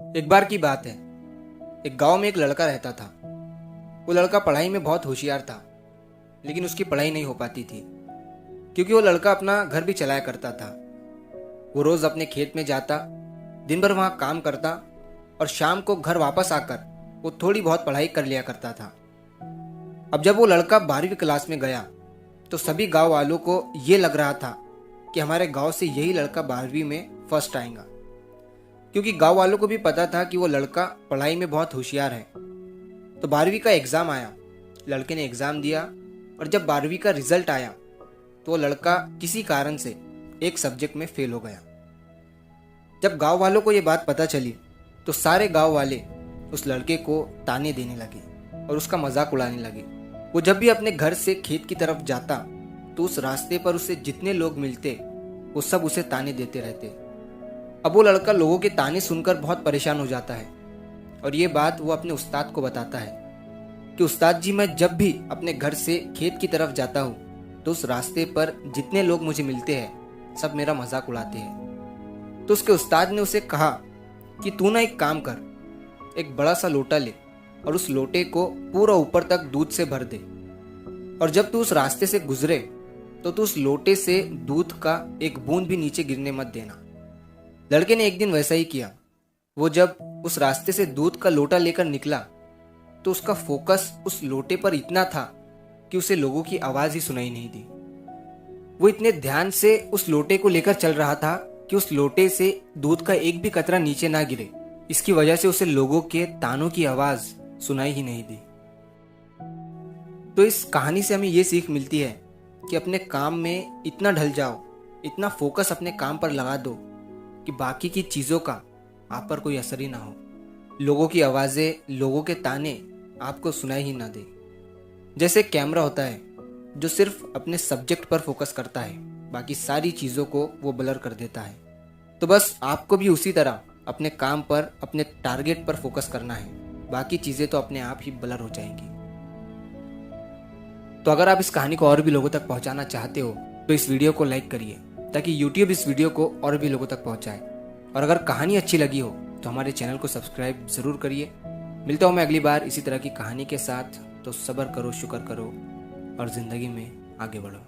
एक बार की बात है। एक गांव में एक लड़का रहता था। वो लड़का पढ़ाई में बहुत होशियार था, लेकिन उसकी पढ़ाई नहीं हो पाती थी क्योंकि वो लड़का अपना घर भी चलाया करता था। वो रोज अपने खेत में जाता, दिन भर वहां काम करता और शाम को घर वापस आकर वो थोड़ी बहुत पढ़ाई कर लिया करता था। अब जब वो लड़का 12वीं क्लास में गया तो सभी गांव वालों को ये लग रहा था कि हमारे गांव से यही लड़का 12वीं में फर्स्ट आएगा, क्योंकि गांव वालों को भी पता था कि वो लड़का पढ़ाई में बहुत होशियार है। तो 12वीं का एग्ज़ाम आया, लड़के ने एग्ज़ाम दिया और जब 12वीं का रिजल्ट आया तो वो लड़का किसी कारण से एक सब्जेक्ट में फेल हो गया। जब गांव वालों को ये बात पता चली तो सारे गांव वाले उस लड़के को ताने देने लगे और उसका मजाक उड़ाने लगे। वो जब भी अपने घर से खेत की तरफ जाता तो उस रास्ते पर उसे जितने लोग मिलते वो सब उसे ताने देते रहते। अब वो लड़का लोगों के ताने सुनकर बहुत परेशान हो जाता है और ये बात वो अपने उस्ताद को बताता है कि उस्ताद जी, मैं जब भी अपने घर से खेत की तरफ जाता हूँ तो उस रास्ते पर जितने लोग मुझे मिलते हैं सब मेरा मजाक उड़ाते हैं। तो उसके उस्ताद ने उसे कहा कि तू ना एक काम कर, एक बड़ा सा लोटा ले और उस लोटे को पूरा ऊपर तक दूध से भर दे और जब तू उस रास्ते से गुजरे तो तू उस लोटे से दूध का एक बूंद भी नीचे गिरने मत देना। लड़के ने एक दिन वैसा ही किया। वो जब उस रास्ते से दूध का लोटा लेकर निकला तो उसका फोकस उस लोटे पर इतना था कि उसे लोगों की आवाज ही सुनाई नहीं दी। वो इतने ध्यान से उस लोटे को लेकर चल रहा था कि उस लोटे से दूध का एक भी कतरा नीचे ना गिरे। इसकी वजह से उसे लोगों के तानों की आवाज सुनाई ही नहीं दी। तो इस कहानी से हमें ये सीख मिलती है कि अपने काम में इतना ढल जाओ, इतना फोकस अपने काम पर लगा दो कि बाकी की चीज़ों का आप पर कोई असर ही ना हो। लोगों की आवाज़ें, लोगों के ताने आपको सुनाई ही ना दे। जैसे कैमरा होता है जो सिर्फ अपने सब्जेक्ट पर फोकस करता है, बाकी सारी चीज़ों को वो ब्लर कर देता है। तो बस आपको भी उसी तरह अपने काम पर, अपने टारगेट पर फोकस करना है, बाकी चीज़ें तो अपने आप ही ब्लर हो जाएंगी। तो अगर आप इस कहानी को और भी लोगों तक पहुंचाना चाहते हो तो इस वीडियो को लाइक करिए ताकि YouTube इस वीडियो को और भी लोगों तक पहुंचाए। और अगर कहानी अच्छी लगी हो तो हमारे चैनल को सब्सक्राइब जरूर करिए। मिलता हूं मैं अगली बार इसी तरह की कहानी के साथ। तो सब्र करो, शुक्र करो और जिंदगी में आगे बढ़ो।